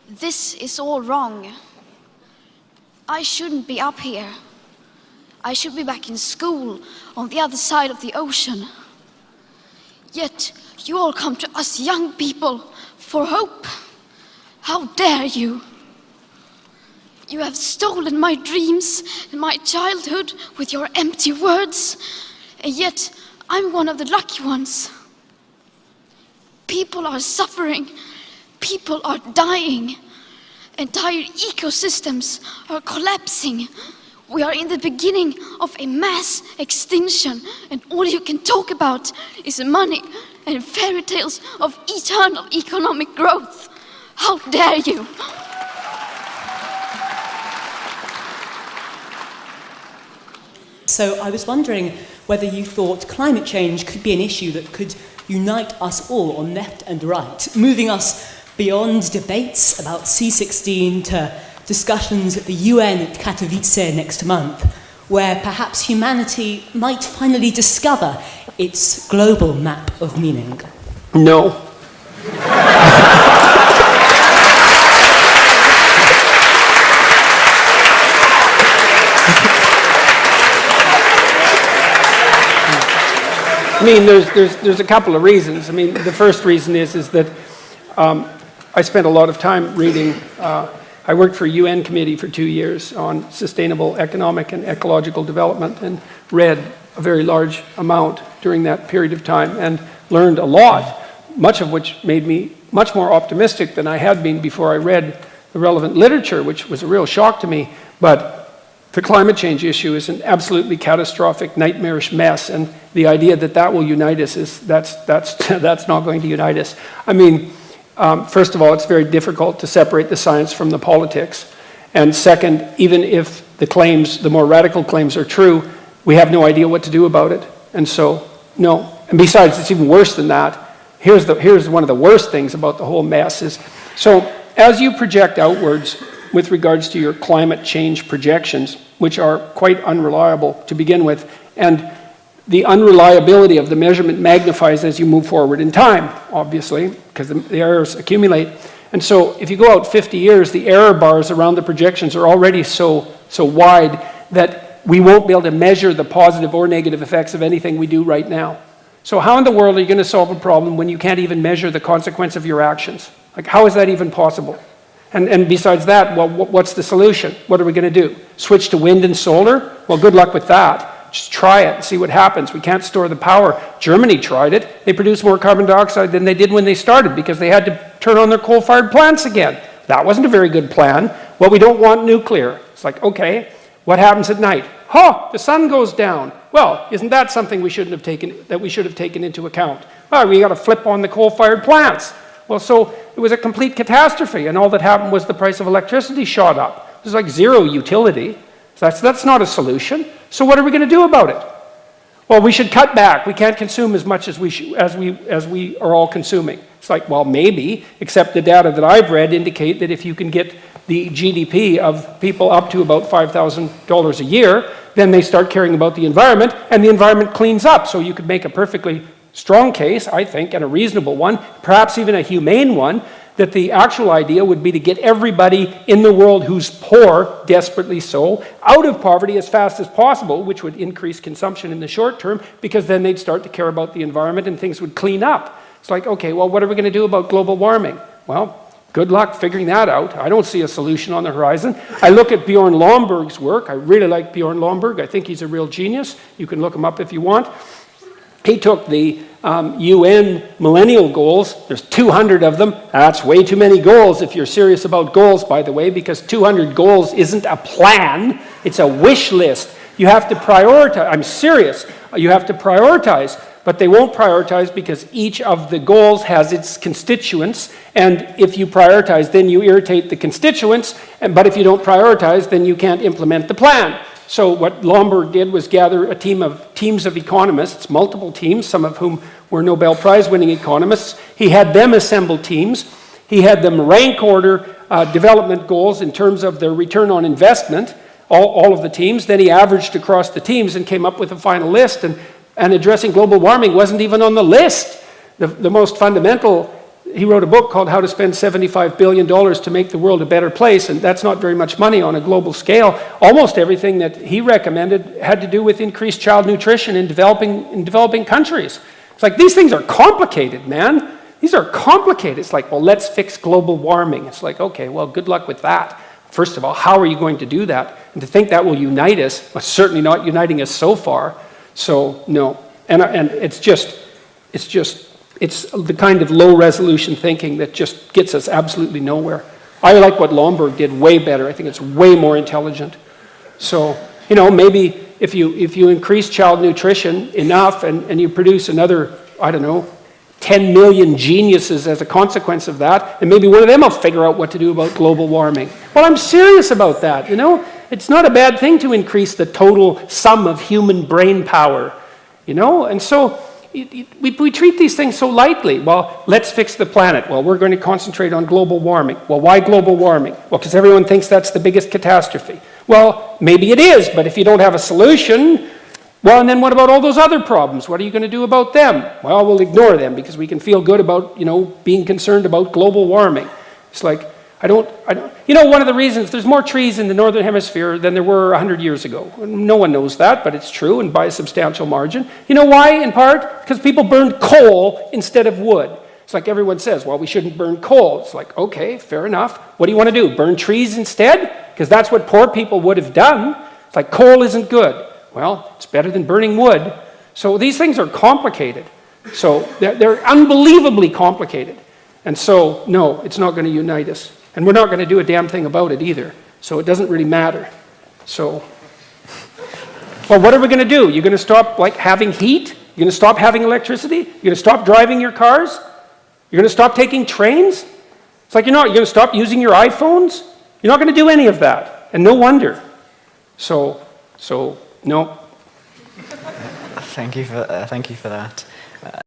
This is all wrong. I shouldn't be up here. I should be back in school on the other side of the ocean. Yet you all come to us young people for hope. How dare you? You have stolen my dreams and my childhood with your empty words, and yet I'm one of the lucky ones. People are suffering. People are dying. Entire ecosystems are collapsing. We are in the beginning of a mass extinction, and all you can talk about is money and fairy tales of eternal economic growth. How dare you? So I was wondering whether you thought climate change could be an issue that could unite us all on left and right, moving us beyond debates about C16 to discussions at the UN at Katowice next month, where perhaps humanity might finally discover its global map of meaning. No. I mean, there's a couple of reasons. I mean, the first reason is that I spent a lot of time reading. I worked for a UN committee for 2 years on sustainable economic and ecological development, and read a very large amount during that period of time and learned a lot, much of which made me much more optimistic than I had been before I read the relevant literature, which was a real shock to me. But the climate change issue is an absolutely catastrophic, nightmarish mess, and the idea that that will unite us that's not going to unite us. I mean, first of all, it's very difficult to separate the science from the politics. And second, even if the claims, the more radical claims, are true, we have no idea what to do about it. And so, no. And besides, it's even worse than that. Here's one of the worst things about the whole mess is, so as you project outwards with regards to your climate change projections, which are quite unreliable to begin with, and the unreliability of the measurement magnifies as you move forward in time, obviously, because the errors accumulate. And so if you go out 50 years, the error bars around the projections are already so wide that we won't be able to measure the positive or negative effects of anything we do right now. So how in the world are you going to solve a problem when you can't even measure the consequence of your actions? Like, how is that even possible? And besides that, well, what's the solution? What are we going to do? Switch to wind and solar? Well, good luck with that. Just try it and see what happens. We can't store the power. Germany tried it. They produced more carbon dioxide than they did when they started because they had to turn on their coal-fired plants again. That wasn't a very good plan. Well, we don't want nuclear. It's like, okay, what happens at night? The sun goes down. Well, isn't that something we should have taken into account? Well, we got to flip on the coal-fired plants. Well, so it was a complete catastrophe, and all that happened was the price of electricity shot up. It was like zero utility. So that's not a solution. So what are we going to do about it? Well, we should cut back. We can't consume as much as we are all consuming. It's like, well, maybe, except the data that I've read indicate that if you can get the GDP of people up to about $5,000 a year, then they start caring about the environment, and the environment cleans up. So you could make a perfectly strong case, I think, and a reasonable one, perhaps even a humane one, that the actual idea would be to get everybody in the world who's poor, desperately so, out of poverty as fast as possible, which would increase consumption in the short term, because then they'd start to care about the environment and things would clean up. It's like, okay, well, what are we going to do about global warming? Well, good luck figuring that out. I don't see a solution on the horizon. I look at Bjorn Lomborg's work. I really like Bjorn Lomborg. I think he's a real genius. You can look him up if you want. He took the UN millennial goals. There's 200 of them. That's way too many goals if you're serious about goals, by the way, because 200 goals isn't a plan. It's a wish list. You have to prioritize. I'm serious. You have to prioritize. But they won't prioritize because each of the goals has its constituents. And if you prioritize, then you irritate the constituents. But if you don't prioritize, then you can't implement the plan. So what Lomborg did was gather teams of economists, multiple teams, some of whom were Nobel Prize-winning economists. He had them assemble teams. He had them rank order development goals in terms of their return on investment, all of the teams. Then he averaged across the teams and came up with a final list. And addressing global warming wasn't even on the list. The most fundamental he wrote a book called How to Spend $75 Billion to Make the World a Better Place, and that's not very much money on a global scale. Almost everything that he recommended had to do with increased child nutrition in developing countries. It's like, these things are complicated, man. These are complicated. It's like, well, let's fix global warming. It's like, okay, well, good luck with that. First of all, how are you going to do that? And to think that will unite us, well, certainly not uniting us so far. So, no. And it's the kind of low-resolution thinking that just gets us absolutely nowhere. I like what Lomborg did way better. I think it's way more intelligent. So, maybe if you increase child nutrition enough and you produce another, I don't know, 10 million geniuses as a consequence of that, and maybe one of them will figure out what to do about global warming. Well, I'm serious about that, It's not a bad thing to increase the total sum of human brain power, And so we treat these things so lightly. Well, let's fix the planet. Well, we're going to concentrate on global warming. Well, why global warming? Well, because everyone thinks that's the biggest catastrophe. Well, maybe it is, but if you don't have a solution, well, and then what about all those other problems? What are you going to do about them? Well, we'll ignore them because we can feel good about, being concerned about global warming. It's like, one of the reasons, there's more trees in the Northern Hemisphere than there were 100 years ago. No one knows that, but it's true, and by a substantial margin. You know why, in part? Because people burned coal instead of wood. It's like everyone says, well, we shouldn't burn coal. It's like, okay, fair enough. What do you want to do, burn trees instead? Because that's what poor people would have done. It's like, coal isn't good. Well, it's better than burning wood. So these things are complicated. So they're unbelievably complicated. And so, no, it's not going to unite us. And we're not going to do a damn thing about it either. So it doesn't really matter. So, well, what are we going to do? You're going to stop, having heat? You're going to stop having electricity? You're going to stop driving your cars? You're going to stop taking trains? It's like, you're going to stop using your iPhones? You're not going to do any of that. And no wonder. So, no. Thank you for that.